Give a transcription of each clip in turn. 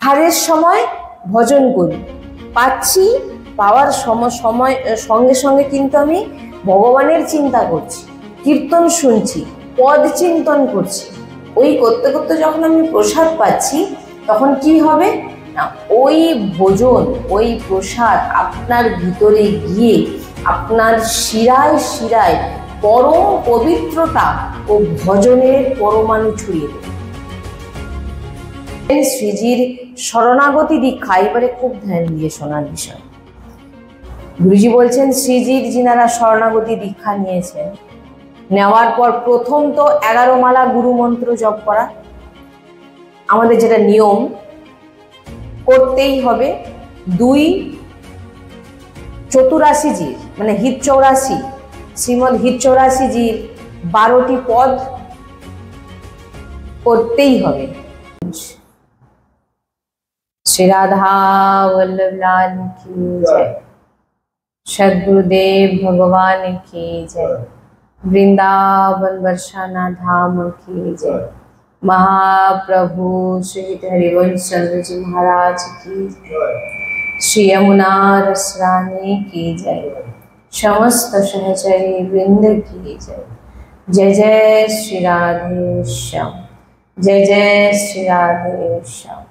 আহারের সময় ভজন করি, পাচ্ছি, পাওয়ার সময় সঙ্গে সঙ্গে কিন্তু আমি ভগবানের চিন্তা করছি, কীর্তন শুনছি, পদ চিন্তন করছি। ওই করতে করতে যখন আমি প্রসাদ পাচ্ছি তখন কি হবে না, ওই ভোজন, ওই প্রসাদ আপনার ভিতরে গিয়ে আপনার শিরায় শিরায় পরম পবিত্রতা ও ভজনের পরমাণু ছড়িয়ে দেবে। শ্রীজির শরণাগতি দীক্ষা, এবারে খুব ধ্যান দিয়ে শোনার বিষয়। গুরুজি বলছেন শ্রীজির যিনারা শরণাগতি দীক্ষা নিয়েছেন, নেওয়ার পর প্রথম তো 11 মালা গুরু মন্ত্র জপ করা আমাদের যেটা নিয়ম করতেই হবে। 2 84জির মানে হিত 84, শ্রীমদ হিত 84জির 12টি পদ করতেই হবে। श्री राधा वल्लभ लाल की जय, सद्गुरुदेव भगवान की जय, वृंदावन बरसाना धाम की जय, महाप्रभु श्री हरिवंश चंद्र जी महाराज की जय, श्री यमुना रसरानी की जय, समस्त सहचरी वृंद की जय। जय जय श्री राधे श्याम, जय जय श्री राधे श्याम,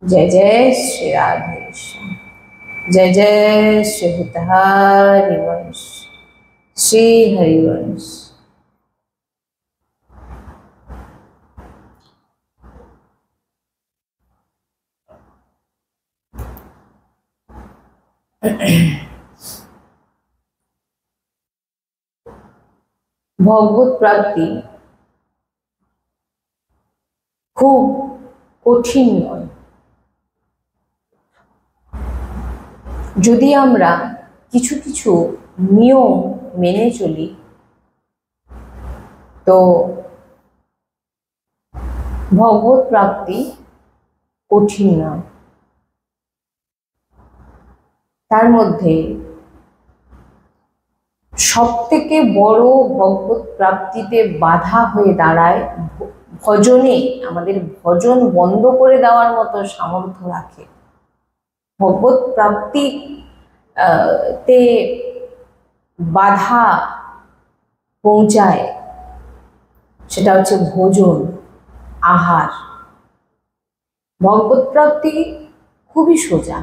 जय जय श्री राधे श्याम, जय जय श्री हरिवंश, श्री हरिवंश। ভগবত প্রাপ্তি খুব কঠিন নয়। যদি আমরা কিছু কিছু নিয়ম মেনে চলি তো ভগবত প্রাপ্তি কঠিন নয়। তার মধ্যে সবথেকে বড় ভগবত প্রাপ্তিতে বাধা হয়ে দাঁড়ায় ভজনে, আমাদের ভজন বন্ধ করে দেওয়ার মতো সামর্থ্য রাখে। ভগবত প্রাপ্তি তে বাধা পৌঁছায়, সেটা হচ্ছে ভোজন, আহার। ভগবত প্রাপ্তি খুবই সোজা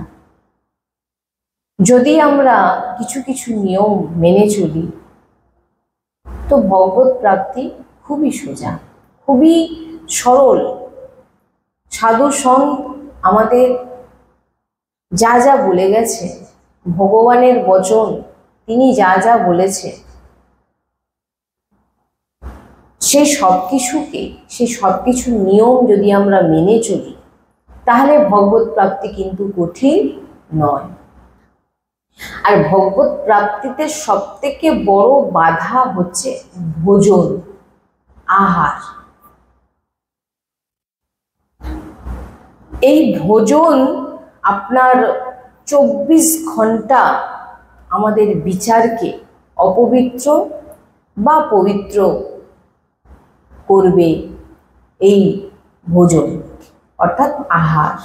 যদি আমরা কিছু কিছু নিয়ম মেনে চলি, তো ভগবত প্রাপ্তি খুবই সোজা, খুবই সরল। সাধু সন্ত আমাদের যা যা বলে গেছে, ভগবানের বচন তিনি যা যা বলেছে, সেই সব কিছু নিয়ম যদি আমরা মেনে চলি তাহলে ভগবত প্রাপ্তি কিন্তু কঠিন নয়। আর ভগবত প্রাপ্তিতে সবথেকে বড় বাধা হচ্ছে ভোজন, আহার। এই ভোজন আপনার 24 ঘন্টা আমাদের বিচারকে অপবিত্র বা পবিত্র করবে। এই ভোজন অর্থাৎ আহার,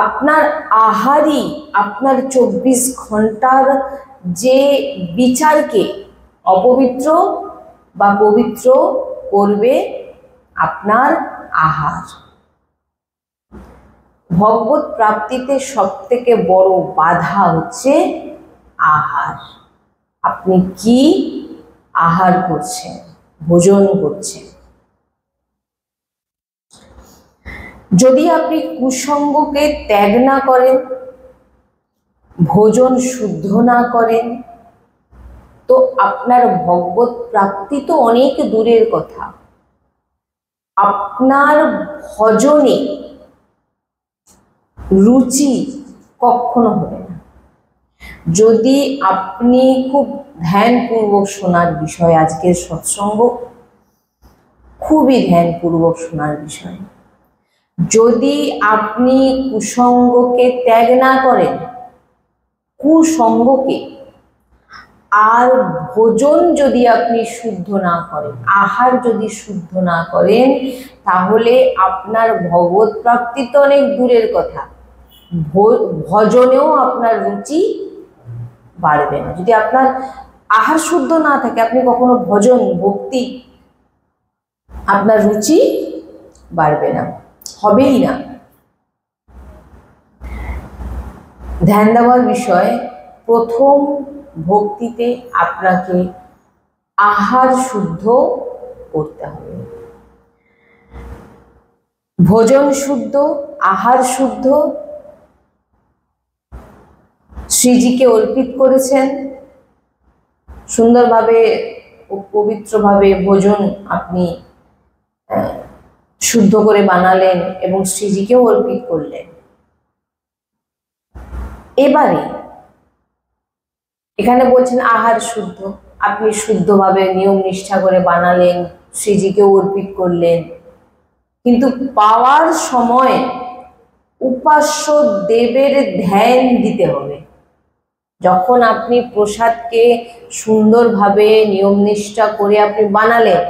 আপনার আহারই আপনার 24 ঘন্টার যে বিচারকে অপবিত্র বা পবিত্র করবে, আপনার আহার। ভগবত প্রাপ্তিতে সবথেকে বড় বাধা হচ্ছে আহার। আপনি কি আহার করছেন, ভোজন করছেন। যদি আপনি কুসঙ্গকে ত্যাগ না করেন, ভোজন শুদ্ধ না করেন, তো আপনার ভগবত প্রাপ্তি তো অনেক দূরের কথা, আপনার ভজনে রুচি কখনো হবে না। যদি আপনি খুব ধ্যানপূর্বক শোনার বিষয়, আজকের সৎসঙ্গ খুবই ধ্যানপূর্বক শোনার বিষয়। যদি আপনি কুসঙ্গকে ত্যাগ না করেন, কুসঙ্গকে, আর ভোজন যদি আপনি শুদ্ধ না করেন, আহার যদি শুদ্ধ না করেন, তাহলে আপনার ভগবত প্রাপ্তি তো অনেক দূরের কথা, ভজনেও আপনার রুচি বাড়বে না। যদি আপনার আহার শুদ্ধ না থাকে, আপনি কখনো ভজন ভক্তি আপনার রুচি বাড়বে না, হবেই না। ধ্যান দেওয়ার বিষয়, প্রথম ভক্তিতে আপনাকে আহার শুদ্ধ করতে হবে। ভোজন শুদ্ধ, আহার শুদ্ধ, শ্রীজিকে অর্পিত করেছেন, সুন্দরভাবে ও পবিত্রভাবে ভোজন আপনি শুদ্ধ করে বানালেন এবং শ্রীজিকেও অর্পিত করলেন। এবারে এখানে বলছেন আহার শুদ্ধ, আপনি শুদ্ধভাবে নিয়ম নিষ্ঠা করে বানালেন, শ্রীজিকেও অর্পিত করলেন, কিন্তু পাওয়ার সময় উপাস্য দেবের ধ্যান দিতে হবে। যখন আপনি প্রসাদকে সুন্দরভাবে নিয়ম নিষ্ঠা করে আপনি বানালেন,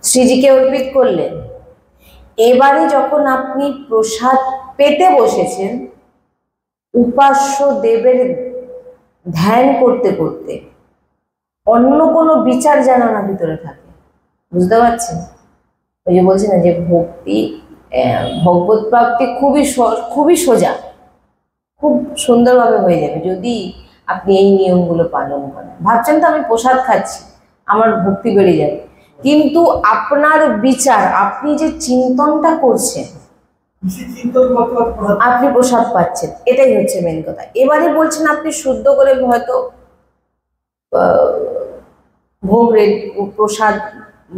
শ্রীজিকে অর্পিত করলেন, এবারে যখন আপনি প্রসাদ পেতে বসেছেন, উপাস্য দেবের ধ্যান করতে করতে অন্য কোনো বিচার যেন না ভিতরে থাকে। বুঝতে পারছেন? ওই যে বলছি না যে ভক্তি, ভগবত প্রাপ্তি খুবই সোজা, খুব সুন্দরভাবে হয়ে যাবে যদি আপনি এই নিয়মগুলো পালন করেন। ভাবছেন তো আমি প্রসাদ খাচ্ছি, আমার ভক্তি বেড়ে যাবে, কিন্তু আপনার বিচার, আপনি যে চিন্তনটা করছেন, আপনি প্রসাদ পাচ্ছেন, এটাই হচ্ছে মেন কথা। এবারে বলছেন আপনি শুদ্ধ করে হয়তো ভোগ প্রসাদ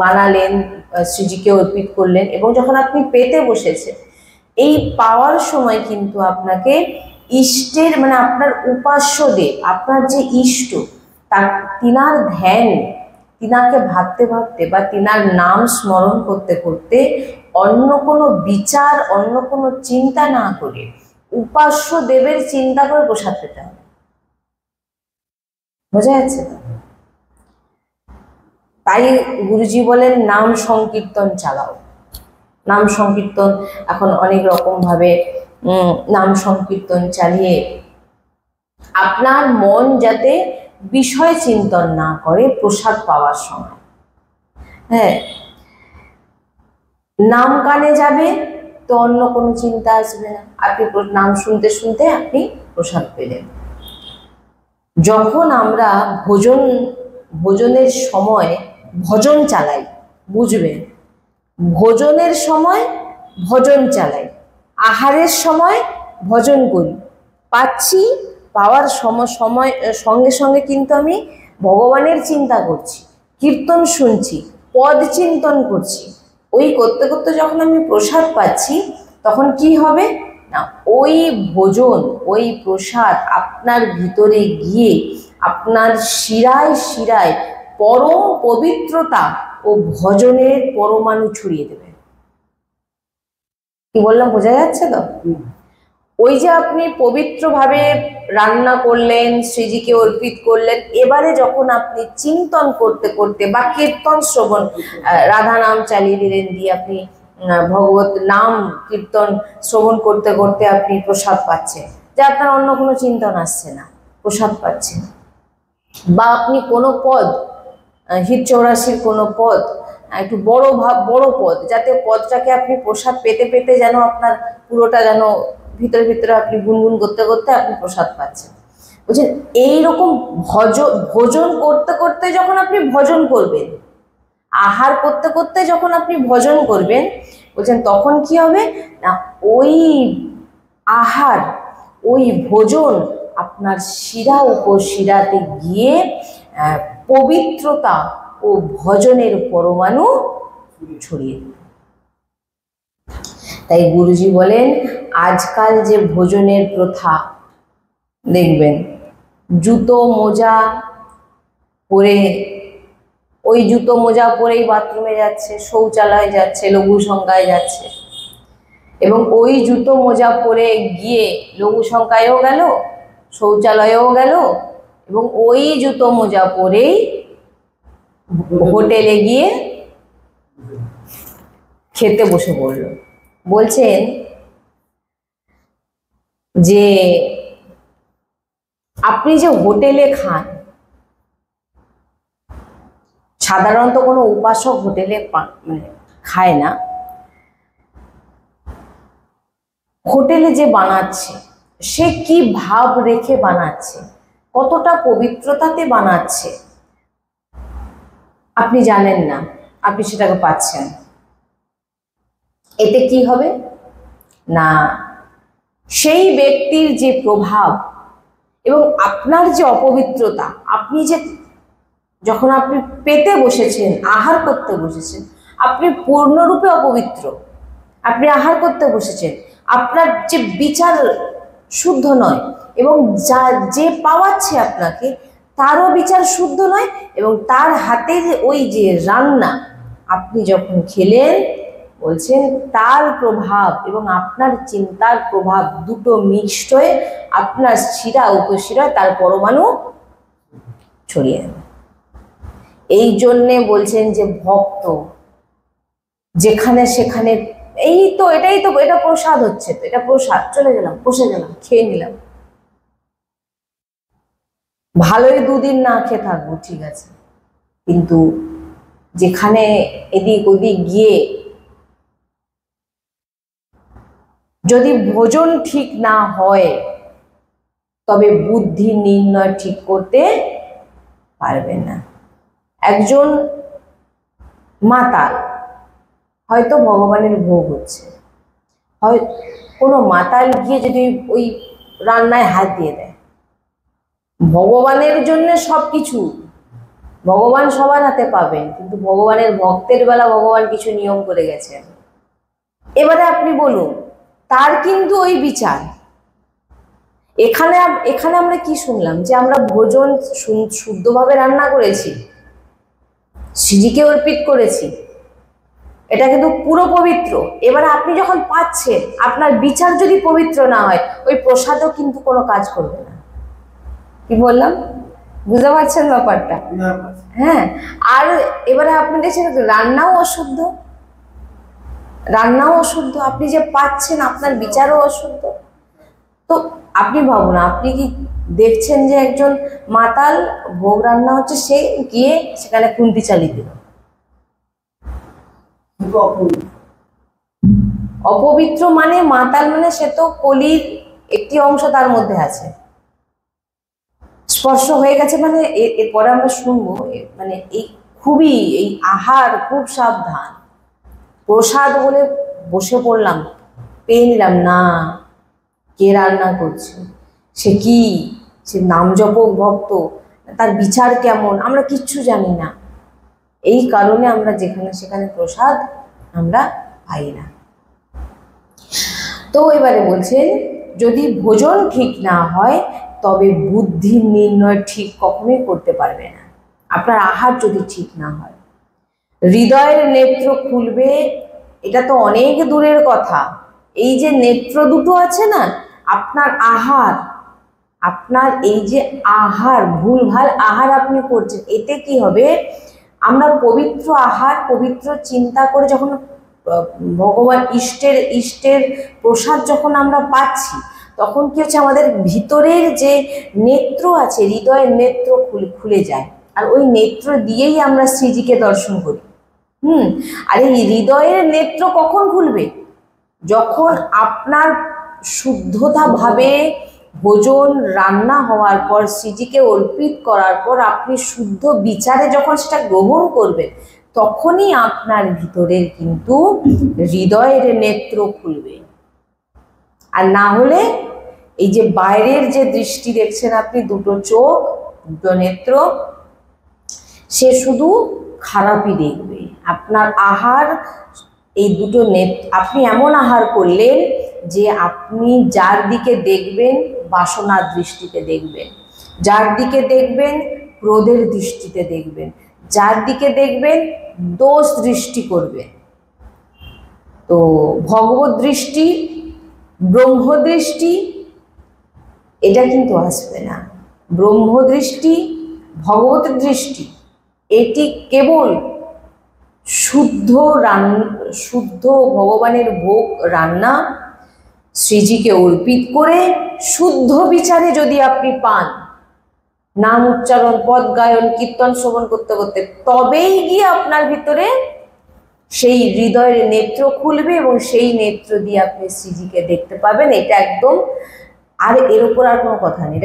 বানালেন, শ্রীজিকে অর্পিত করলেন, এবং যখন আপনি পেতে বসেছেন, এই পাওয়ার সময় কিন্তু আপনাকে ইষ্টের মানে আপনার উপাস্য দেব, আপনার যে ইষ্ট, তার তিনার ধ্যান, তিনাকে ভাবতে ভাবতে বা তিনার নাম স্মরণ করতে করতে অন্য কোনো বিচার, অন্য কোনো চিন্তা না করে উপাস্য দেবের চিন্তা করে প্রসাদ পেতে হবে। বোঝা যাচ্ছে? তাই গুরুজি বলেন নাম সংকীর্তন চালাও। নাম সংকীর্তন এখন অনেক রকম ভাবে নাম সংকীর্তন চালিয়ে আপনার মন যাতে বিষয় চিন্তন না করে প্রসাদ পাওয়ার সময়। হ্যাঁ, নাম কানে যাবে তো অন্য কোনো চিন্তা আসবে না, আপনি নাম শুনতে শুনতে আপনি প্রসাদ পেলেন। যখন আমরা ভোজনের সময় ভজন চালাই, বুঝবেন, ভোজনের সময় ভজন চালাই, আহারের সময় ভজন করি, পাচ্ছি, পাওয়ার সময় সঙ্গে সঙ্গে কিন্তু আমি ভগবানের চিন্তা করছি, কীর্তন শুনছি, পদ চিন্তন করছি। ওই করতে করতে যখন আমি প্রসাদ পাচ্ছি, তখন কি হবে না, ওই ভোজন, ওই প্রসাদ আপনার ভিতরে গিয়ে আপনার শিরায় শিরায় পরম পবিত্রতা ও ভজনের পরমাণু ছড়িয়ে দেবে। কি বললাম বোঝা যাচ্ছে তো? ওই যে আপনি পবিত্রভাবে রান্না করলেন, শ্রীজিকে অর্পিত করলেন, এবারে যখন আপনি চিন্তন করতে করতে বা কীর্তন শ্রবণ, রাধা নাম চালিয়ে দিলেন, দিয়ে আপনি ভগবত নাম কীর্তন শ্রবণ করতে করতে আপনি প্রসাদ পাচ্ছেন, যে আপনার অন্য কোনো চিন্তন আসছে না, প্রসাদ পাচ্ছেন। বা আপনি কোনো পদ, হিত 84 কোনো পদ, একটু বড় পদ, যাতে পদটাকে আপনি প্রসাদ পেতে পেতে যেন আপনার পুরোটা যেন ভিতরে ভিতরে আপনি গুনগুন করতে করতে আপনি প্রসাদ পাচ্ছেন। বুঝছেন? এইরকম ভোজন করতে করতে যখন আপনি ভজন করবেন, আহার করতে করতে যখন আপনি ভজন করবেন, বুঝছেন, তখন কি হবে না, ওই আহার, ওই ভোজন আপনার শিরা উপশিরাতে গিয়ে পবিত্রতা ও ভজনের পরমাণু ছড়িয়ে দেবে। তাই গুরুজি বলেন, আজকাল যে ভোজনের প্রথা দেখবেন, জুতো মোজা পরে, ওই জুতো মোজা পরেই বাথরুমে যাচ্ছে, শৌচালয়ে যাচ্ছে, লঘু সংখ্যায় যাচ্ছে, এবং ওই জুতো মোজা পরে গিয়ে লঘু সংখ্যায়ও গেল, শৌচালয়েও গেল, এবং ওই জুতো মোজা পরেই হোটেলে গিয়ে খেতে বসে পড়ল। বলছেন যে আপনি যে হোটেলে খান, সাধারণত কোনো উপাসক হোটেলে খায় না। হোটেলে যে বানাচ্ছে সে কি ভাব রেখে বানাচ্ছে, কতটা পবিত্রতাতে বানাচ্ছে আপনি জানেন না, আপনি সেটাকে পাচ্ছেন। এতে কি হবে না, সেই ব্যক্তির যে প্রভাব এবং আপনার যে অপবিত্রতা, আপনি যে যখন আপনি পেতে বসেছেন, আহার করতে বসেছেন, আপনি পূর্ণরূপে অপবিত্র। আপনি আহার করতে বসেছেন, আপনার যে বিচার শুদ্ধ নয় এবং যে পাওয়াচ্ছে আপনাকে তারও বিচার শুদ্ধ নয়, এবং তার হাতের ওই যে রান্না আপনি যখন খেলেন, বলছেন তার প্রভাব এবং আপনার চিন্তার প্রভাব দুটো মিক্সড হয়ে আপনার শিরা উপশিরা তার পরমাণু ছড়িয়ে দেবে। এই জন্যে বলছেন যে ভক্ত যেখানে সেখানে, এই তো এটাই তো, এটা প্রসাদ হচ্ছে, তো এটা প্রসাদ, চলে গেলাম, বসে গেলাম, খেয়ে নিলাম, ভালোই দুদিন না খেয়ে থাকবো, ঠিক আছে, কিন্তু যেখানে এদিক ওদিক গিয়ে যদি ভোজন ঠিক না হয় তবে বুদ্ধি নির্ণয় ঠিক করতে পারবে না। একজন মাতাল, হয়তো ভগবানের ভোগ হচ্ছে, হয় কোনো মাতাল গিয়ে যদি ওই রান্নায় হাত দিয়ে দেয়, ভগবানের জন্য সব কিছু, ভগবান সবার হাতে পাবেন, কিন্তু ভগবানের ভক্তের বেলা ভগবান কিছু নিয়ম করে গেছেন। এবারে আপনি বলুন, তার কিন্তু ওই বিচার। এখানে এখানে আমরা কি শুনলাম, যে আমরা ভোজন শুদ্ধভাবে রান্না করেছি, শ্রীজিকে অর্পিত করেছি, এটা কিন্তু পুরো পবিত্র। এবারে আপনি যখন পাচ্ছেন, আপনার বিচার যদি পবিত্র না হয়, ওই প্রসাদও কিন্তু কোনো কাজ করবে না। কি বললাম, বুঝতে পারছেন ব্যাপারটা? হ্যাঁ। আর এবারে আপনি দেখছেন রান্নাও অশুদ্ধ, রান্নাও অশুদ্ধ, আপনি যে পাচ্ছেন আপনার বিচারও অশুদ্ধ। তো আপনি ভাবুন, আপনি কি দেখছেন যে একজন মাতাল, ভোগ রান্না হচ্ছে, সে গিয়ে সেখানে খুন্তি চালিয়ে দিল, অপবিত্র মানে মাতাল মানে সে তো কলির একটি অংশ তার মধ্যে আছে, স্পর্শ হয়ে গেছে। মানে এরপরে আমরা শুনবো, মানে এই খুবই এই আহার খুব সাবধান। প্রসাদ বলে বসে পড়লাম, পেয়ে নিলাম না, কে রান্না করছে, সে কি, সে নাম জপক ভক্ত, তার বিচার কেমন, আমরা কিচ্ছু জানি না। এই কারণে আমরা যেখানে সেখানে প্রসাদ আমরা পাই না। তো এবারে বলছেন, যদি ভোজন ঠিক না হয় তবে বুদ্ধি নির্ণয় ঠিক কখনোই করতে পারবে না। আপনার আহার যদি ঠিক না হয়, হৃদয়ের নেত্র খুলবে, এটা তো অনেক দূরের কথা। এই যে নেত্র দুটো আছে না, আপনার আহার, আপনার এই যে আহার, ভুলভাল আহার আপনি করছেন, এতে কি হবে, আমরা পবিত্র আহার, পবিত্র চিন্তা করে যখন ভগবান ইষ্টের প্রসাদ যখন আমরা পাচ্ছি, তখন কি হচ্ছে, আমাদের ভিতরের যে নেত্র আছে, হৃদয়ের নেত্র খুলে যায়, আর ওই নেত্র দিয়েই আমরা শ্রীজিকে দর্শন করি। আর এই হৃদয়ের নেত্র কখন খুলবে, যখন আপনার শুদ্ধতা ভাবে ভোজন রান্না হওয়ার পর, শ্রীজিকে অর্পিত করার পর আপনি শুদ্ধ বিচারে যখন সেটা গ্রহণ করবেন, তখনই আপনার ভিতরের কিন্তু হৃদয়ের নেত্র খুলবে। আর না হলে এই যে বাইরের যে দৃষ্টি দেখছেন আপনি, দুটো চোখ, দুটো নেত্র, সে শুধু খারাপই দেখবে। আপনার আহার, এই দুটো আপনি এমন আহার করলেন যে আপনি যার দিকে দেখবেন বাসনার দৃষ্টিতে দেখবেন, যার দিকে দেখবেন ক্রোধের দৃষ্টিতে দেখবেন, যার দিকে দেখবেন দোষ দৃষ্টি করবেন। তো ভগবত দৃষ্টি, ব্রহ্মদৃষ্টি, এটা কিন্তু আসবে না। ব্রহ্মদৃষ্টি, ভগবত দৃষ্টি, এটি কেবল শুদ্ধ ভগবানের ভোগ রান্না শ্রীজিকে অর্পিত করে শুদ্ধ বিচারে যদি আপনি পান, নাম উচ্চারণ, পদ গায়ন, কীর্তন শ্রবণ করতে করতে, তবেই গিয়ে আপনার ভিতরে সেই হৃদয়ের নেত্র খুলবে এবং সেই নেত্র দিয়ে আপনি শ্রীজিকে দেখতে পাবেন। এটা একদম, আর এর উপর আর কোনো কথা নেই।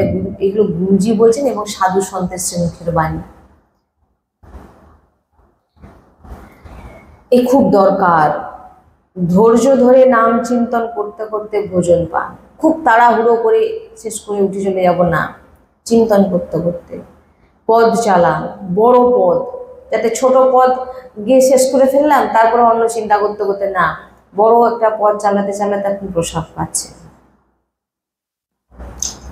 এগুলো গুরুজি বলছেন এবং সাধু সন্তের শ্রীমুখের বাণী। এ খুব দরকার। ধৈর্য ধরে নাম চিন্তন করতে করতে ভোজন পান। খুব তাড়াহুড়ো করে শেষ করে উঠে চলে যাব না, চিন্তন করতে করতে পদ চালান, বড় পদ, যাতে ছোট পদ গিয়ে শেষ করে ফেললাম তারপরে অন্য চিন্তা করতে করতে না, বড় একটা পদ চালাতে চালাতে আপনি প্রসাদ পাচ্ছেন,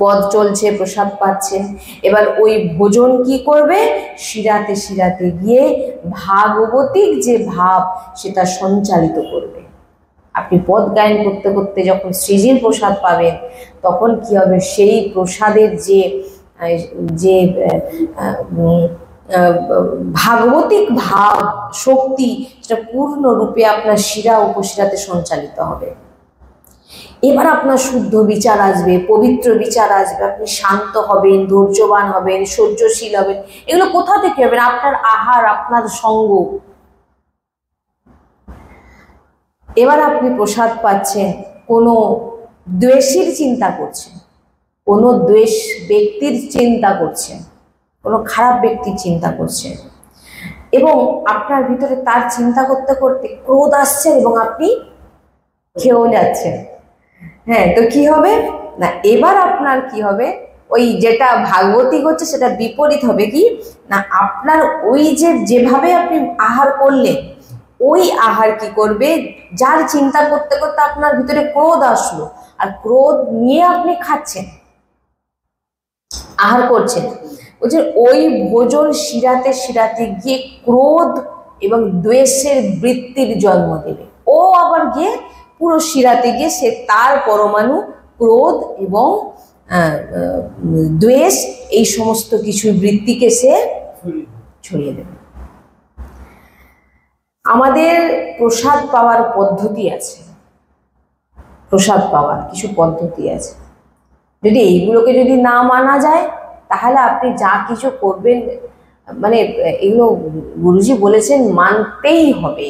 পদ চলছে, প্রসাদ পাচ্ছেন। এবার ওই ভোজন কি করবে, শিরাতে শিরাতে গিয়ে ভাগবতিক যে ভাব সেটা সঞ্চালিত করবে। আপনি পদ গায়ন করতে করতে যখন শ্রীজির প্রসাদ পাবেন, তখন কি হবে, সেই প্রসাদের যে যে ভাগবতিক ভাব শক্তি, সেটা পূর্ণরূপে আপনার শিরা উপশিরাতে সঞ্চালিত হবে। এবার আপনার শুদ্ধ বিচার আসবে, পবিত্র বিচার আসবে, আপনি শান্ত হবেন, ধৈর্যবান হবেন, সহ্যশীল হবেন। এগুলো কোথা থেকে হবেন? আপনার আহার, আপনার সঙ্গ। এবার আপনি প্রসাদ পাচ্ছেন, কোনো দ্বেষীর চিন্তা করছেন, কোনো দ্বেষ ব্যক্তির চিন্তা করছেন, কোনো খারাপ ব্যক্তির চিন্তা করছেন, এবং আপনার ভিতরে তার চিন্তা করতে করতে ক্রোধ আসছে এবং আপনি খেয়েও যাচ্ছেন। হ্যাঁ, তো কি হবে না, এবার আপনার কি হবে, ওই যেটা ভাগবতিক হচ্ছে সেটা বিপরীত হবে। কি না, আপনার ওই যেভাবে আপনি আহার করলেন, ওই আহার কি করবে, যার চিন্তা করতে করতে আপনার ভিতরে ক্রোধ আসলো, আর ক্রোধ নিয়ে আপনি খাচ্ছেন, আহার করছেন, বলছেন ওই ভোজন শিরাতে শিরাতে গিয়ে ক্রোধ এবং দ্বেষের বৃত্তির জন্ম দেবে। ও আবার গিয়ে পুরো শিরাতে গিয়ে সে তার পরমাণু ক্রোধ এবং দ্বেষ, এই সমস্ত কিছু বৃত্তিকে সে ছড়িয়ে দেবে। আমাদের প্রসাদ পাওয়ার পদ্ধতি আছে, প্রসাদ পাওয়ার কিছু পদ্ধতি আছে। যদি এইগুলোকে যদি না মানা যায়, তাহলে আপনি যা কিছু করবেন, মানে এগুলো গুরুজি বলেছেন মানতেই হবে।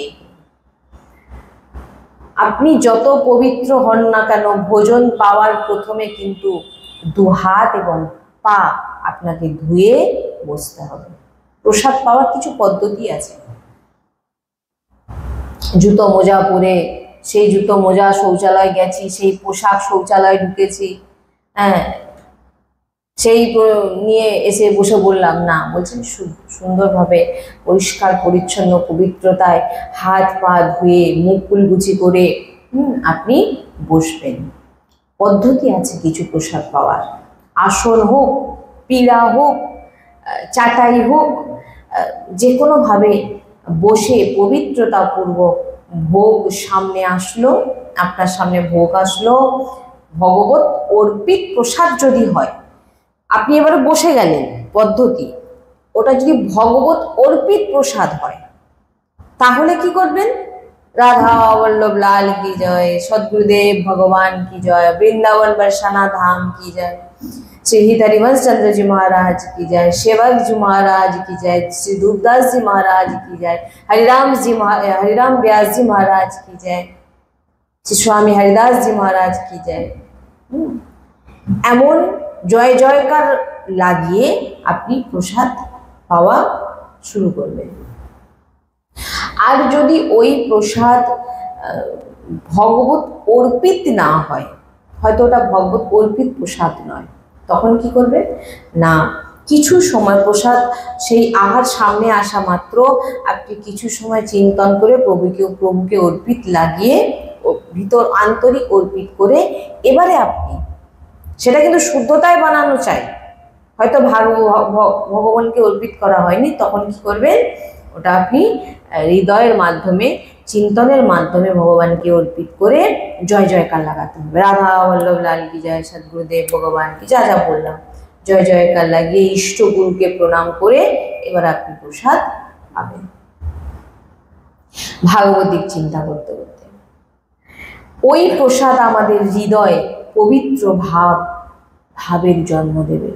আপনি যত পবিত্র হন না কেন, ভোজন পাওয়ার প্রথমে কিন্তু দুহাত এবং পা আপনাকে ধুয়ে বসতে হবে। প্রসাদ পাওয়ার কিছু পদ্ধতি আছে। জুতো মোজা পরে, সেই জুতো মোজা শৌচালয় গেছি, সেই পোশাক শৌচালয় ঢুকেছি, হ্যাঁ, সেই নিয়ে এসে বসে বললাম না, বলছেন সুন্দরভাবে পরিষ্কার পরিচ্ছন্ন পবিত্রতায় হাত পা ধুয়ে মুখ কুলগুচি করে আপনি বসবেন। পদ্ধতি আছে কিছু প্রসাদ পাওয়ার। আসন হোক, পীড়া হোক, চাটাই হোক, যে কোনোভাবে বসে পবিত্রতাপূর্বক ভোগ সামনে আসলো, আপনার সামনে ভোগ আসলো, ভগবত অর্পিত প্রসাদ যদি হয়, আপনি এবারে বসে গেলেন, পদ্ধতি, ওটা যদি ভগবত অর্পিত প্রসাদ হয়, তাহলে কি করবেন, রাধা বল্লভ লাল কি জয়, সদ্গুরুদেব ভগবান কি জয়, বৃন্দাवन बरसाना धाम की जय, श्री हरिवंश चंद्र जी महाराज की जय, सेवक जी महाराज की जय, श्री दूरदास जी महाराज की जय, हरिराम व्यास जी महाराज की जय, श्री स्वामी हरिदास जी महाराज की जय। एमन जय जयकार লাগিয়ে আপনি প্রসাদ পাওয়া শুরু করবেন। আর যদি ওই প্রসাদ ভগবত অর্পিত না হয়, হয়তো ওটা ভগবত অর্পিত প্রসাদ নয়, তখন কি করবে না, কিছু সময় প্রসাদ সেই আহার সামনে আসা মাত্র আপনি কিছু সময় চিন্তন করে প্রভুকে অর্পিত লাগিয়ে, ভিতর আন্তরিক অর্পিত করে, এবারে আপনি সেটা কিন্তু শুদ্ধতায় বানানো চাই, হয়তো ভগবানকে অর্পিত করা হয়নি, তখন কি করবেন, ওটা আপনি হৃদয়ের মাধ্যমে, চিন্তনের মাধ্যমে ভগবানকে অর্পিত করে জয় জয়কার লাগাতে হবে। রাধা বল্লভ লাল কি জয়, সদ্গুরুদেব ভগবান কি, যা যা বললাম, জয় জয়কার লাগিয়ে ইষ্টগুরুকে প্রণাম করে এবার আপনি প্রসাদ পাবেন। ভাগবতিক চিন্তা করতে করতে ওই প্রসাদ আমাদের হৃদয়ে পবিত্র ভাবের জন্ম দেবে।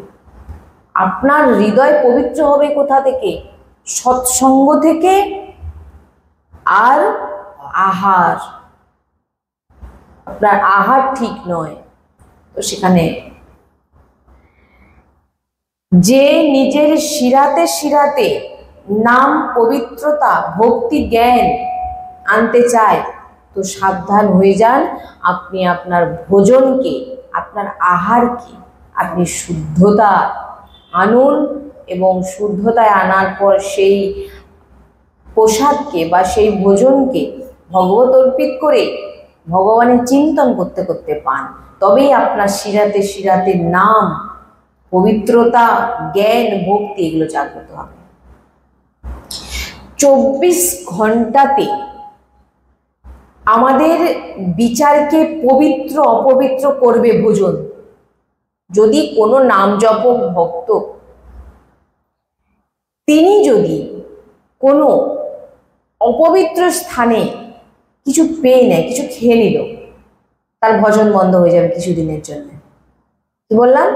আপনার হৃদয় পবিত্র হবে কোথা থেকে? সৎসঙ্গ থেকে আর আহার। আপনার আহার ঠিক নয়, তো সেখানে যে নিজের শিরাতে শিরাতে নাম, পবিত্রতা, ভক্তি, জ্ঞান আনতে চায়, তো সাবধান হয়ে যান। আপনি আপনার ভোজনকে, আপনার আহারকে আপনি শুদ্ধতা আনুন, এবং শুদ্ধতায় আনার পর সেই প্রসাদকে বা সেই ভোজনকে ভগবত অর্পিত করে ভগবানের চিন্তন করতে করতে পান। তবেই আপনার শিরাতে শিরাতে নাম, পবিত্রতা, জ্ঞান, ভক্তি এগুলো জাগ্রত হবে। 24 ঘন্টাতে আমাদের বিচারকে পবিত্র অপবিত্র করবে ভোজন। যদি কোনো নাম জপক ভক্ত তিনি যদি কোনো অপবিত্র স্থানে কিছু পেয়ে নেয়, কিছু খেয়ে নিল, তার ভজন বন্ধ হয়ে যাবে কিছুদিনের জন্য। কি বললাম?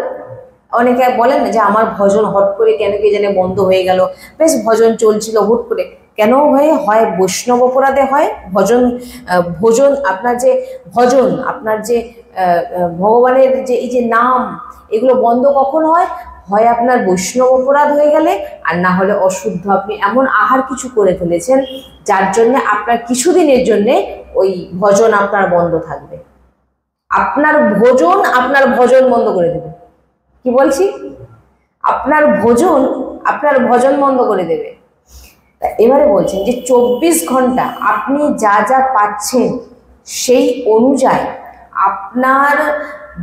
অনেকে বলেন না যে আমার ভজন হট করে কেন কে জানে বন্ধ হয়ে গেল। বেশ ভজন চলছিল, হুট করে কেন হয় বৈষ্ণব অপরাধে হয় ভোজন। আপনার যে ভজন, আপনার যে ভগবানের যে এই যে নাম, এগুলো বন্ধ কখন হয়? হয় আপনার বৈষ্ণব অপরাধ হয়ে গেলে, আর না হলে অশুদ্ধ আপনি এমন আহার কিছু করে ফেলেছেন যার জন্য আপনার কিছুদিনের জন্য ওই ভজন আপনার বন্ধ থাকবে। আপনার ভজন বন্ধ করে দেবে। কি বলছি? আপনার ভজন বন্ধ করে দেবে। এবারে বলছেন যে 24 ঘন্টা আপনি যা যা পাচ্ছেন সেই অনুযায়ী আপনার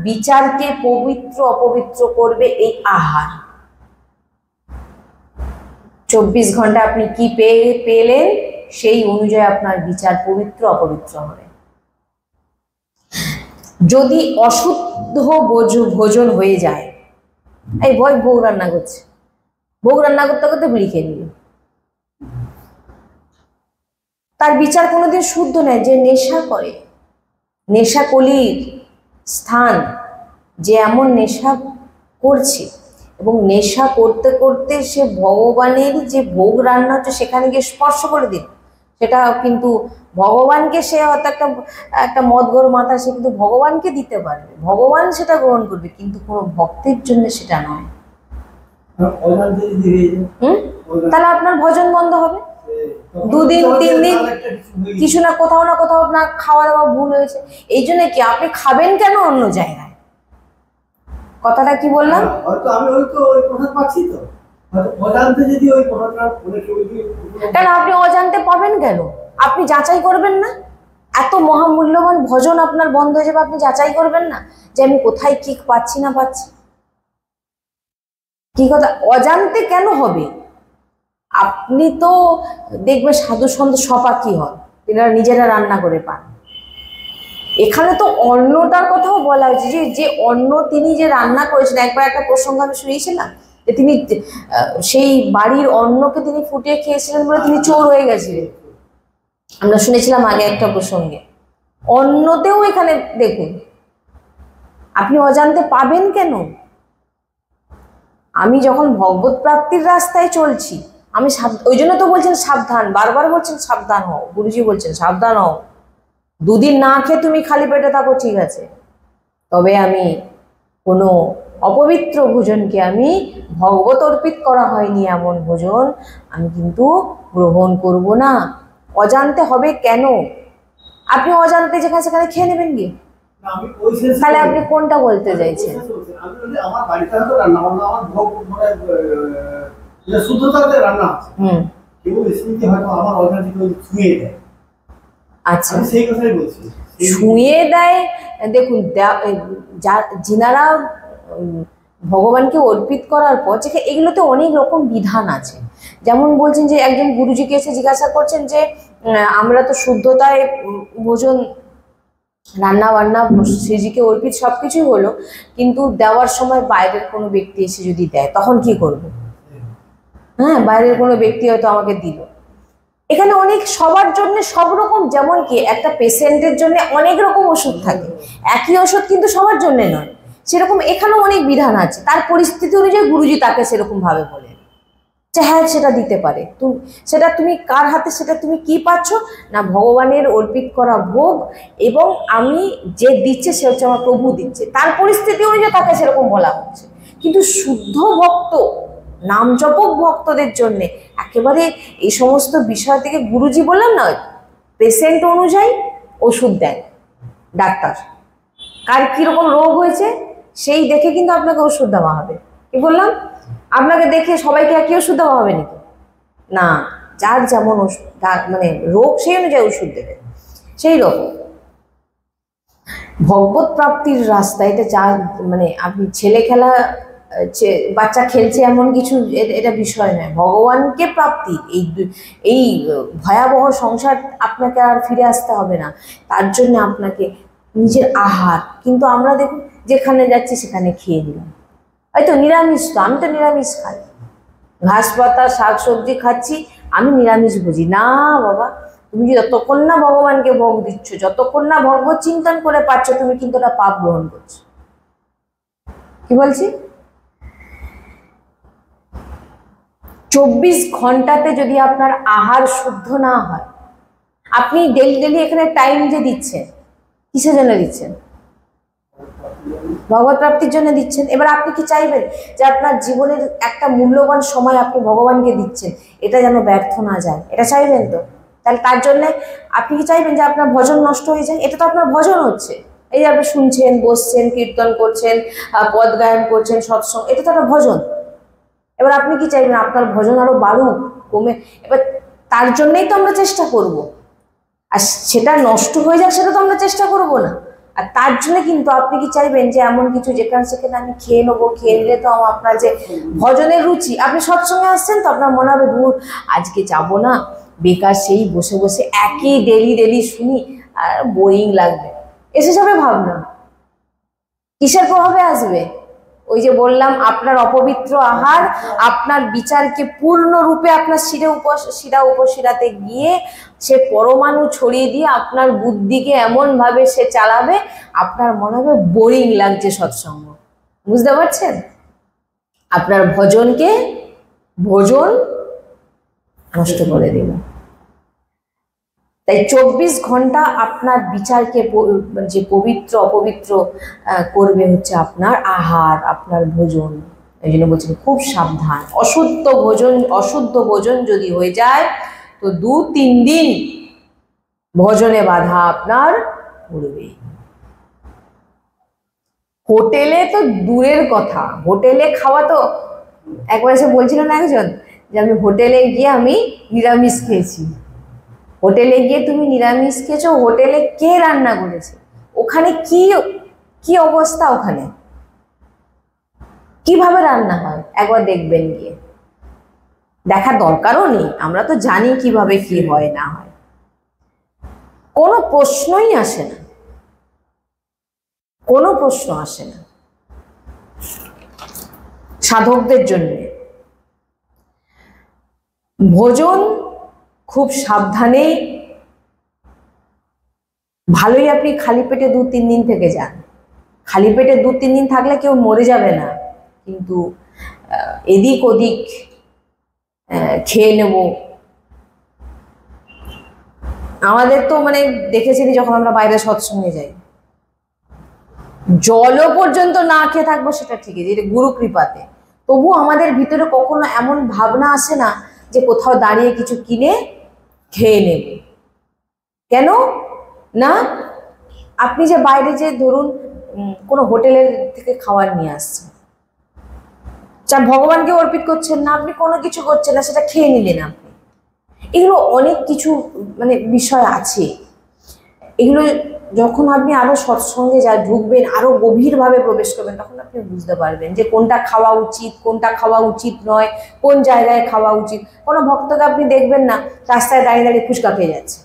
বিচারকে পবিত্র অপবিত্র করবে এই আহার। 24 ঘন্টা আপনি কি পেলেন সেই অনুযায়ী আপনার বিচার পবিত্র অপবিত্র হবে। যদি অশুদ্ধ ভোজন হয়ে যায়, এই ভোগ রান্না করছে, ভোগ রান্না করতে করতে বিড়ি খেয়ে নিল, তার বিচার কোনোদিন শুদ্ধ নয়। যে নেশা করে, নেশাকলির স্থান, যে এমন নেশা করছে এবং নেশা করতে করতে সে ভগবানের যে ভোগ রান্না হচ্ছে সেখানে গিয়ে স্পর্শ করে দিন, সেটা কিন্তু ভগবানকে, সে হয়তো একটা মদঘর মাথা, সে কিন্তু ভগবানকে দিতে পারবে, ভগবান সেটা গ্রহণ করবে, কিন্তু কোনো ভক্তের জন্য সেটা নয়। তাহলে আপনার ভজন বন্ধ হবে। 2 দিন 3 দিন কিছু না কোথাও না খাওয়া দাওয়া ভুল হয়েছে, এই জন্য কি আপনি খাবেন কেন অন্য জায়গায়? কথাটা কি বললাম? কেন আপনি অজান্তে পাবেন কেন? আপনি যাচাই করবেন না? এত মহামূল্যবান ভজন আপনার বন্ধ হয়ে যাবে, আপনি যাচাই করবেন না যে আমি কোথায় কি পাচ্ছি না পাচ্ছি? কি কথা, অজান্তে কেন হবে? আপনি তো দেখবেন সাধু সন্ত সপাকি হন, তিনারা নিজেরা রান্না করে পান। এখানে তো অন্নটার কথাও বলা হয়েছে, যে অন্ন তিনি যে রান্না করেছেন। একবার একটা প্রসঙ্গ আমি শুনিয়েছিলাম যে তিনি সেই বাড়ির অন্নকে তিনি ফুটিয়ে খেয়েছিলেন বলে তিনি চোর হয়ে গেছিলেন। আমরা শুনেছিলাম আগে একটা প্রসঙ্গে। অন্নতেও এখানে দেখুন, আপনি অজান্তে পাবেন কেন? আমি যখন ভগবত প্রাপ্তির রাস্তায় চলছি, আমি ওই জন্য তো বলছেন সাবধান, বারবার বলছেন সাবধান হও, গুরুজি বলছেন সাবধান হও। 2 দিন না খেয়ে তুমি খালি পেটে থাকো, ঠিক আছে, তবে আমি কোনো অপবিত্র ভোজনকে, আমি ভগবত অর্পিত করা হয়নি এমন ভোজন আমি কিন্তু গ্রহণ করব না। অজান্তে হবে কেন? আপনি অজান্তে যেখানে সেখানে খেয়ে নেবেন গিয়ে, তাহলে আপনি কোনটা বলতে চাইছেন? আচ্ছা, ছুঁয়ে দেয়। দেখুন, যিনারা ভগবানকে অর্পিত করার পর এগুলোতে অনেক রকম বিধান আছে। যেমন বলছেন যে একজন গুরুজিকে এসে জিজ্ঞাসা করছেন যে আমরা তো শুদ্ধতায় ভোজন রান্না বান্না শ্রীজিকে অর্পিত সবকিছুই হলো, কিন্তু দেওয়ার সময় বাইরের কোনো ব্যক্তি এসে যদি দেয় তখন কি করব? হ্যাঁ, বাইরের কোনো ব্যক্তি হয়তো আমাকে দিল। এখানে অনেক সবার জন্য সব রকম, যেমন কি একটা পেশেন্টের জন্য অনেক রকম ওষুধ থাকে, একই ওষুধ কিন্তু সবার জন্য নয়, সেরকম এখানেও অনেক বিধান আছে। তার পরিস্থিতি অনুযায়ী গুরুজি তাকে সেরকম ভাবে বলেন যে হ্যাঁ সেটা দিতে পারে। সেটা তুমি কার হাতে, সেটা তুমি কি পাচ্ছ না, ভগবানের অর্পিত করা ভোগ, এবং আমি যে দিচ্ছে সে হচ্ছে আমার প্রভু দিচ্ছে, তার পরিস্থিতি অনুযায়ী তাকে সেরকম বলা হচ্ছে। কিন্তু শুদ্ধ ভক্ত, নাম জপক ভক্তদের জন্য একেবারে এই সমস্ত বিষয় থেকে গুরুজি বললাম না, পেশেন্ট অনুযায়ী ওষুধ দেন ডাক্তার, কার কিরকম রোগ হয়েছে সেই দেখে কিন্তু আপনাকে ওষুধ দেওয়া হবে। কি বললাম? আপনাকে দেখে সবাইকে একই ওষুধ দেওয়া হবে নাকি? না, যার যেমন ওষুধ মানে রোগ সেই অনুযায়ী ওষুধ দেবে। সেই রকম ভগবত প্রাপ্তির রাস্তা, এটা যা মানে আপনি ছেলে খেলা, বাচ্চা খেলছে এমন কিছু এটা বিষয় নয়। ভগবানকে প্রাপ্তি, এই ভয়াবহ সংসার আপনাকে আর ফিরে আসতে হবে না, তার জন্য আপনাকে নিজের আহার, কিন্তু আমরা দেখুন যেখানে যাচ্ছি সেখানে খেয়ে নিলাম, হয়তো নিরামিষ, তো আমি তো নিরামিষ খাই, ঘাস পাতা শাক সবজি খাচ্ছি, আমি নিরামিষ বুঝি না। বাবা, তুমি যতক্ষণ না ভগবানকে ভোগ দিচ্ছ, যতক্ষণ না ভগবত চিন্তন করে পাচ্ছ, তুমি কিন্তু ওটা পাপ গ্রহণ করছো। কি বলছি? 24 ঘন্টাতে যদি আপনার আহার শুদ্ধ না হয়, আপনি ডেলি ডেলি এখানে টাইম যে দিচ্ছেন, কিসের জন্য দিচ্ছেন? ভগবত প্রাপ্তির জন্য দিচ্ছেন। এবার আপনি কি চাইবেন যে আপনার জীবনের একটা মূল্যবান সময় আপনি ভগবানকে দিচ্ছেন, এটা যেন ব্যর্থ না যায়? এটা চাইবেন তো? তাহলে তার জন্য আপনি কি চাইবেন যে আপনার ভজন নষ্ট হয়ে যায়? এটা তো আপনার ভজন হচ্ছে, এই যে আপনি শুনছেন, বসছেন, কীর্তন করছেন, পদ গায়ন করছেন, সৎসঙ্গ, এটা তো একটা ভজন। এবার আপনি কি চাইবেন আপনার ভজন আরো বাড়ুক, কমে? এবার তার জন্যই তো আমরা চেষ্টা করব, আর সেটা নষ্ট হয়ে যাক সেটা তো আমরা চেষ্টা করব না। আর তার জন্য কিন্তু আপনি কি চাইবেন যে এমন কিছু যেখানে সেখানে আমি খেয়ে নেবো, খেয়ে নিলে তো আপনার যে ভজনের রুচি, আপনি সৎসঙ্গে আসছেন তো আপনার মনে হবে দূর আজকে যাবো না, বেকার সেই বসে বসে একই ডেলি ডেলি শুনি আর বোরিং লাগবে, এসে যাবে ভাবনা। কিসের প্রভাবে আসবে? ওই যে বললাম, আপনার অপবিত্র আহার আপনার বিচারকে পূর্ণরূপে আপনার শিরা উপশিরাতে গিয়ে সে পরমাণু ছড়িয়ে দিয়ে আপনার বুদ্ধিকে এমন ভাবে সে চালাবে, আপনার মনে হবে বোরিং লাগছে সৎসঙ্গ। বুঝতে পারছেন? আপনার ভজন নষ্ট করে দেবে। তাই 24 ঘন্টা আপনার বিচারকে যে পবিত্র অপবিত্র করবে হচ্ছে আপনার আহার, আপনার ভোজন। এই জন্য বলছেন খুব সাবধান। অশুদ্ধ ভোজন যদি হয়ে যায় তো 2-3 দিন ভজনে বাধা আপনার পড়বে। হোটেলে তো দূরের কথা, হোটেলে খাওয়া তো, একবার এসে বলছিলেন একজন যে আমি হোটেলে গিয়ে আমি নিরামিষ খেয়েছি। হোটেলে গিয়ে তুমি নিরামিষ খেয়েছো, হোটেলে কে রান্না করেছে, ওখানে কি অবস্থা, ওখানে কিভাবে রান্না হয় একবার দেখবেন গিয়ে। দেখার দরকারও নেই, আমরা তো জানি কিভাবে কি হয় না হয়, কোনো প্রশ্নই আসে না, কোনো প্রশ্ন আসে না সাধকদের জন্য। ভোজন খুব সাবধানে, ভালোই আপনি খালি পেটে 2-3 দিন থেকে যান। খালি পেটে 2-3 দিন থাকলে কেউ মরে যাবে না, কিন্তু এদিক ওদিক খেয়ে নেব। আমাদের তো মানে দেখেছিনি যখন আমরা বাইরে সৎসঙ্গে যাই, জলও পর্যন্ত না খেয়ে থাকবো সেটা ঠিকই, যেটা গুরু কৃপাতে, তবু আমাদের ভিতরে কখনো এমন ভাবনা আসে না যে কোথাও দাঁড়িয়ে কিছু কিনে খেয়ে নেব। কেন না? আপনি যে বাইরে যে ধরুন কোনো হোটেলের থেকে খাবার নিয়ে আসছেন, যা ভগবানকে অর্পিত করছেন না, আপনি কোনো কিছু করছেন না, সেটা খেয়ে নিলেন আপনি। এগুলো অনেক কিছু মানে বিষয় আছে, এগুলো যখন আপনি আরো সৎসঙ্গে ঢুকবেন, আরো গভীরভাবে প্রবেশ করবেন, তখন আপনি বুঝতে পারবেন যে কোনটা খাওয়া উচিত, কোনটা খাওয়া উচিত নয়, কোন জায়গায় খাওয়া উচিত। কোনো ভক্তকে আপনি দেখবেন না রাস্তায় দাঁড়িয়ে দাঁড়িয়ে ফুচকা খেয়ে যাচ্ছে।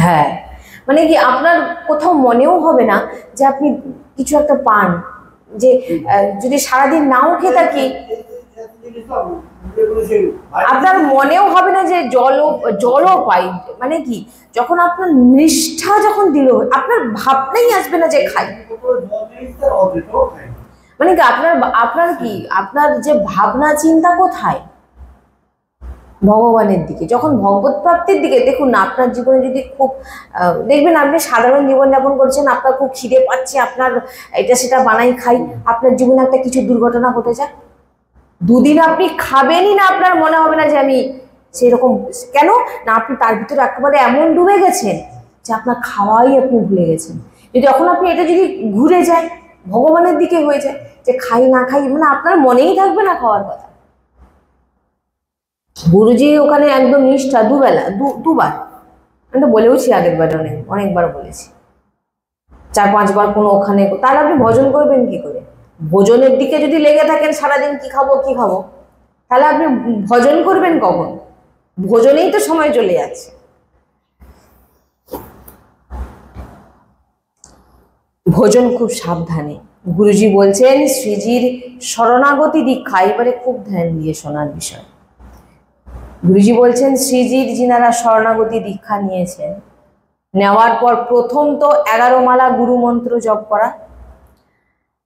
হ্যাঁ, মানে কি আপনার কোথাও মনেও হবে না যে আপনি কিছু একটা পান, যে যদি সারাদিন নাও খেয়ে থাকি আপনার মনেও হবে না যে জলও পাই। মানে কি যখন আপনার নিষ্ঠা যখন দৃঢ়, আপনার ভাবনাই আসবে না যে খাই। মানে কি আপনার কি আপনার যে ভাবনা চিন্তা কোথায়? ভগবানের দিকে। যখন ভগবত প্রাপ্তির দিকে, দেখুন না আপনার জীবনে যদি খুব দেখবেন আপনি সাধারণ জীবনযাপন করছেন, আপনার খুব খিদে পাচ্ছে, আপনার এটা সেটা বানাই খাই, আপনার জীবনে একটা কিছু দুর্ঘটনা ঘটে যায়, দুদিন আপনি খাবেনই না, আপনার মনে হবে না যে আমি সেরকম। কেন না, আপনি তার ভিতরে একেবারে এমন ডুবে গেছেন যে আপনার খাওয়াই আপনি ভুলে গেছেন। যদি যখন আপনি এটা যদি ঘুরে যায় ভগবানের দিকে হয়ে যায় যে খাই না খাই, মানে আপনার মনেই থাকবে না খাওয়ার কথা। গুরুজি ওখানে একদম নিষ্ঠা, দুবেলা দুবার, আমি তো বলেওছি আগের বার, অনেকবার বলেছি, 4-5 বার কোনো ওখানে। তাহলে আপনি ভজন করবেন কি করে? ভোজনের দিকে যদি লেগে থাকেন সারাদিন কি খাবো কি খাবো, তাহলে আপনি ভজন করবেন কখন? ভোজনেই তো সময় চলে যাচ্ছে। ভোজন খুব সাবধানে। গুরুজি বলছেন শ্রীজির শরণাগতি দীক্ষা, এবারে খুব ধ্যান দিয়ে শোনার বিষয়। গুরুজি বলছেন শ্রীজির যিনারা শরণাগতি দীক্ষা নিয়েছেন, নেওয়ার পর প্রথম তো 11 মালা গুরু মন্ত্র জপ করা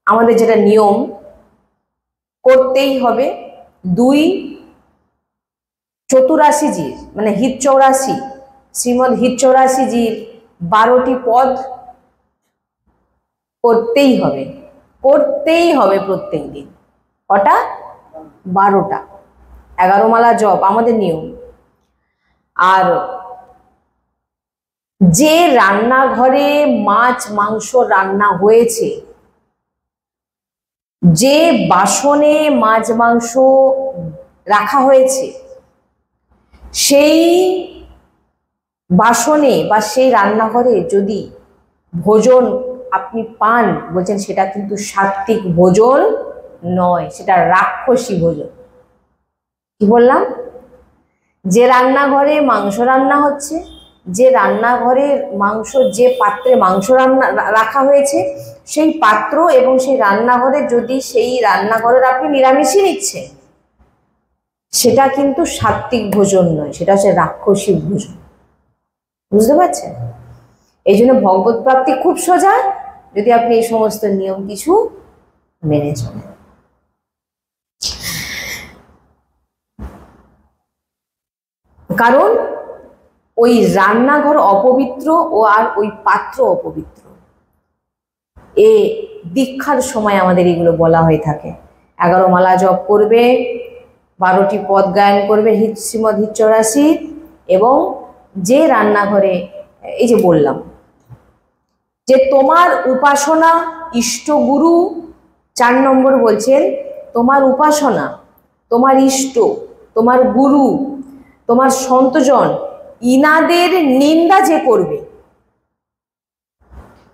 আমাদের যেটা নিয়ম করতেই হবে। 2 84জির মানে হিত 84, শ্রীমদ হিত 84জির 12টি পদ করতেই হবে প্রত্যেক দিন। কটা? 12টা। 11 মালা জপ আমাদের নিয়ম। আর যে রান্নাঘরে মাছ মাংস রান্না হয়েছে, যে বাসনে মাছ মাংস রাখা হয়েছে, সেই বাসনে বা সেই রান্নাঘরে যদি ভোজন আপনি পান, বলছেন সেটা কিন্তু সাত্বিক ভোজন নয়, সেটা রাক্ষসী ভোজন। কি বললাম? যে রান্নাঘরে মাংস রান্না হচ্ছে, যে রান্নাঘরের মাংস, যে পাত্রে মাংস রান্না রাখা হয়েছে, সেই পাত্র এবং সেই রান্নাঘরে যদি সেই রান্নাঘরের আপনি নিরামিষই নিচ্ছেন, সেটা কিন্তু সাত্বিক ভোজন নয়, সেটা হচ্ছে রাক্ষসী ভোজন। বুঝতে পারছেন? এই জন্য ভগবত প্রাপ্তি খুব সোজা যদি আপনি এই সমস্ত নিয়ম কিছু মেনে চলেন। কারণ ওই রান্নাঘর অপবিত্র আর ওই পাত্র অপবিত্র। এ দীক্ষার সময় আমাদের এগুলো বলা হয়ে থাকে। 11 মালা জপ করবে, 12টি পদ গায়ন করবে শ্রীমদ হিত 84, এবং যে রান্নাঘরে, এই যে বললাম যে তোমার উপাসনা ইষ্টগুরু, 4 নম্বর বলছেন তোমার উপাসনা, তোমার ইষ্ট, তোমার গুরু, তোমার সন্তজন, ইনাদের নিন্দা যে করবে,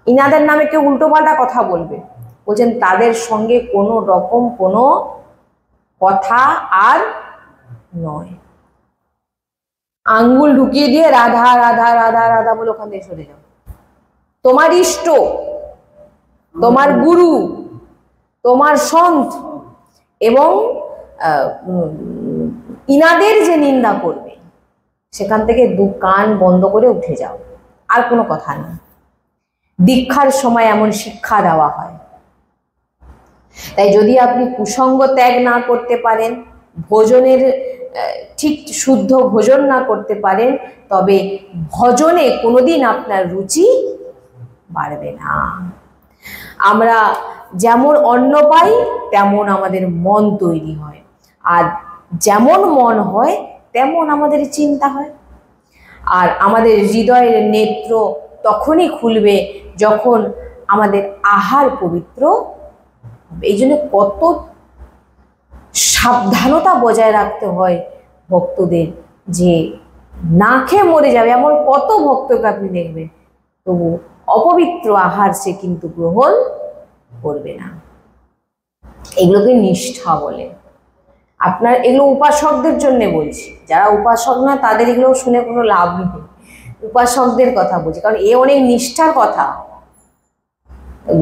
ইনাদের নামে কেউ উল্টোপাল্টা কথা বলবে, বলছেন তাদের সঙ্গে কোনো রকম কোনো কথা আর নয়। আঙ্গুল ঢুকিয়ে দিয়ে রাধা রাধা রাধা রাধা বলে ওখান থেকে সরে যাও। তোমার ইষ্ট, তোমার গুরু, তোমার সন্ত এবং ইনাদের যে নিন্দা করবে, সেখান থেকে 2 কান বন্ধ করে উঠে যাও, আর কোনো কথা নেই। দীক্ষার সময় এমন শিক্ষা দেওয়া হয়। তাই যদি আপনি কুসঙ্গ ত্যাগ না করতে পারেন, ভোজনের ঠিক শুদ্ধ ভোজন না করতে পারেন, তবে ভজনে কোনোদিন আপনার রুচি বাড়বে না। আমরা যেমন অন্ন পাই তেমন আমাদের মন তৈরি হয়, আর যেমন মন হয় তেমন আমাদের চিন্তা হয়। আর আমাদের হৃদয়ের নেত্র তখনই খুলবে যখন আমাদের আহার পবিত্র। এই জন্য কত সাবধানতা বজায় রাখতে হয় ভক্তদের, যে না খেয়ে মরে যাবে, এমন কত ভক্তকে আপনি দেখবেন, তবু অপবিত্র আহার সে কিন্তু গ্রহণ করবে না। এগুলোকে নিষ্ঠা বলে। আপনার এগুলো উপাসকদের জন্য বলছি, যারা উপাসক না তাদের এগুলো শুনে কোনো লাভ নেই, উপাসকদের কথা বলছি, কারণ এ অনেক নিষ্ঠার কথা।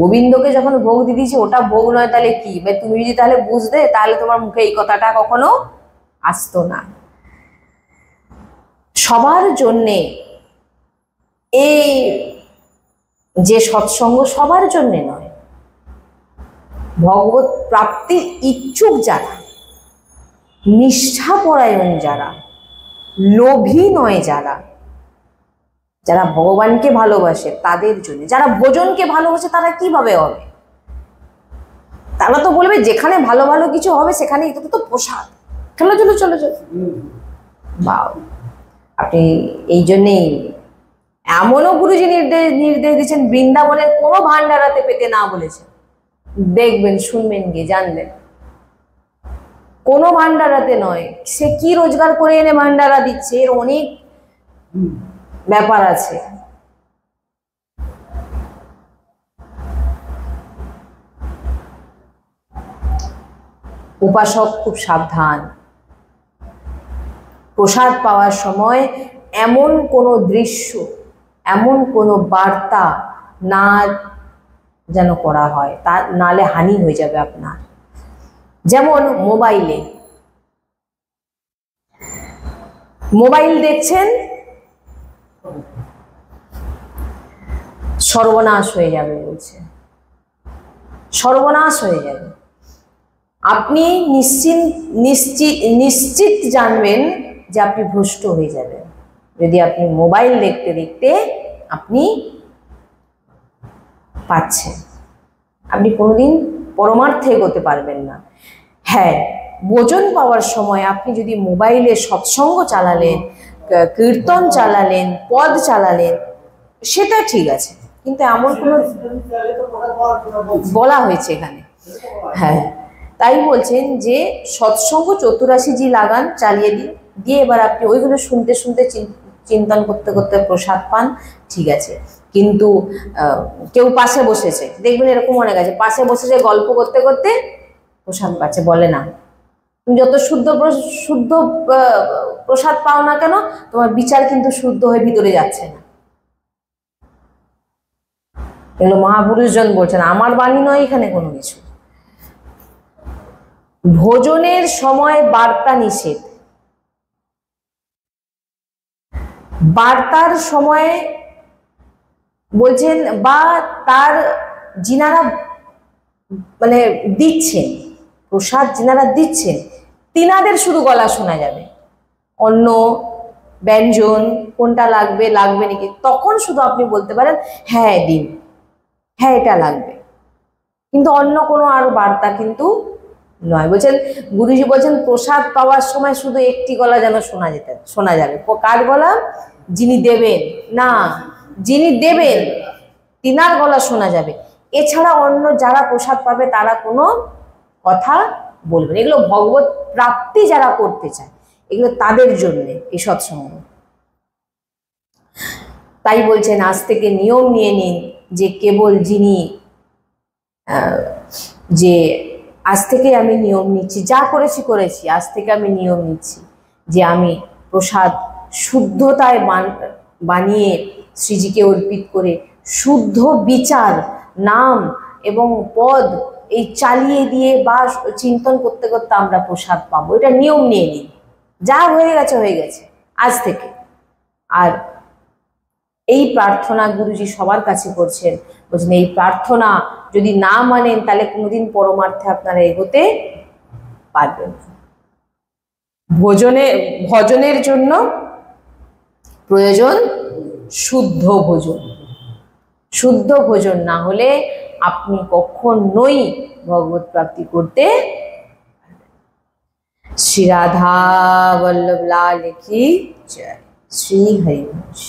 গোবিন্দকে যখন ভোগ দিয়ে দিয়েছি ওটা ভোগ নয় তাহলে কি? তুমি যদি তাহলে বুঝতে, তাহলে তোমার মুখে এই কথাটা কখনো আসতো না। সবার জন্যে এই যে সৎসঙ্গ সবার জন্যে নয়, ভগবত প্রাপ্তির ইচ্ছুক যারা, নিষ্ঠাপরায়ণ যারা, লোভী নয় যারা, যারা ভগবানকে ভালোবাসে তাদের জন্য। যারা ভোজনকে ভালোবাসে তারা কিভাবে হবে? তারা তো বলবে যেখানে ভালো ভালো কিছু হবে সেখানে এটা তো প্রসাদ, চলো চলো চলো চলো। বা আপনি এই জন্যেই এমনও গুরুজি নির্দেশ দিচ্ছেন, বৃন্দাবনের কোনো ভান্ডারাতে পেতে না বলেছেন। দেখবেন, শুনবেন, গিয়ে জানবেন, কোনো ভান্ডারাতে নয়। সে কি রোজগার করে এনে ভান্ডারা দিচ্ছে, এর অনেক ব্যাপার আছে। উপাসক খুব সাবধান। প্রসাদ পাওয়ার সময় এমন কোনো দৃশ্য, এমন কোনো বার্তা না যেন করা হয়, তা নালে হানি হয়ে যাবে আপনার। যেমন মোবাইল দেখছেন, সর্বনাশ হয়ে যাবে বলছে, সর্বনাশ হয়ে যাবে। আপনি নিশ্চিত জানবেন যে আপনি ভ্রষ্ট হয়ে যাবেন যদি আপনি মোবাইল দেখতে দেখতে আপনি পাচ্ছেন। আপনি কোনোদিন পরমার্থে এগোতে পারবেন না। হ্যাঁ, ভোজন পাওয়ার সময় আপনি যদি মোবাইলে সৎসঙ্গ চালালেন, কীর্তন চালালেন, পদ চালালেন, সেটা ঠিক আছে, কিন্তু এমন কোনো বলা হয়েছে এখানে, হ্যাঁ, তাই বলছেন যে সৎসঙ্গ 84 জি লাগান, চালিয়ে দিয়ে এবার আপনি ওইগুলো শুনতে শুনতে চিন্তন করতে করতে প্রসাদ পান, ঠিক আছে। কিন্তু কেউ পাশে বসেছে, দেখবেন এরকম অনেক আছে, পাশে বসেছে গল্প করতে করতে প্রসাদ পাচ্ছে, বলে না তুমি যত শুদ্ধ প্রসাদ পাও না কেন, তোমার বিচার কিন্তু শুদ্ধ হয়ে ভিতরে যাচ্ছে না। এগুলো মহাপুরুষজন বলছেন, আমার বাণী নয় এখানে কোনো কিছু। ভোজনের সময় বার্তা নিষেধ। বার্তার সময় বলছেন, বা তার যিনারা মানে দিচ্ছেন প্রসাদ, যিনারা দিচ্ছেন তিনাদের শুধু গলা শোনা যাবে, অন্য ব্যঞ্জন কোনটা লাগবে নাকি, তখন শুধু আপনি বলতে পারেন হ্যাঁ দিন, হ্যাঁ এটা লাগবে, কিন্তু অন্য কোনো আর বার্তা কিন্তু নয়। বলছেন গুরুজি বলছেন প্রসাদ পাওয়ার সময় শুধু একটি গলা যেন শোনা যাবে। কার গলা? যিনি দেবেন, না যিনি দেবেন তিনার গলা শোনা যাবে, এছাড়া অন্য যারা প্রসাদ পাবে তারা কোনো কথা বলবেন। এগুলো ভগবত প্রাপ্তি যারা করতে চায়, এগুলো তাদের জন্য এই সৎসঙ্গ। তাই বলছেন আজ থেকে নিয়ম নিয়ে নিন যে কেবল যিনি যে আজ থেকে আমি নিয়ম নিচ্ছি, যা করেছি আজ থেকে আমি নিয়ম নিচ্ছি যে আমি প্রসাদ শুদ্ধতায় বানিয়ে শ্রীজিকে অর্পিত করে শুদ্ধ বিচার, নাম এবং পদ এই চালিয়ে দিয়ে বা চিন্তন করতে করতে আমরা প্রসাদ পাবো। এটা নিয়ম নিয়ে নিন, যা হয়ে গেছে আজ থেকে। আর এই প্রার্থনা গুরুজি সবার কাছে করছেন, বলছেন এই প্রার্থনা যদি না মানেন তাহলে কোনোদিন পরমার্থে আপনারা এগোতে পারবেন না। ভজনের জন্য প্রয়োজন শুদ্ধ ভোজন। শুদ্ধ ভোজন না হলে আপনি কখনোই ভগবত প্রাপ্তি করতে। শ্রী রাধা বল্লভ লাল কি জয়। শ্রী হরিবংশ।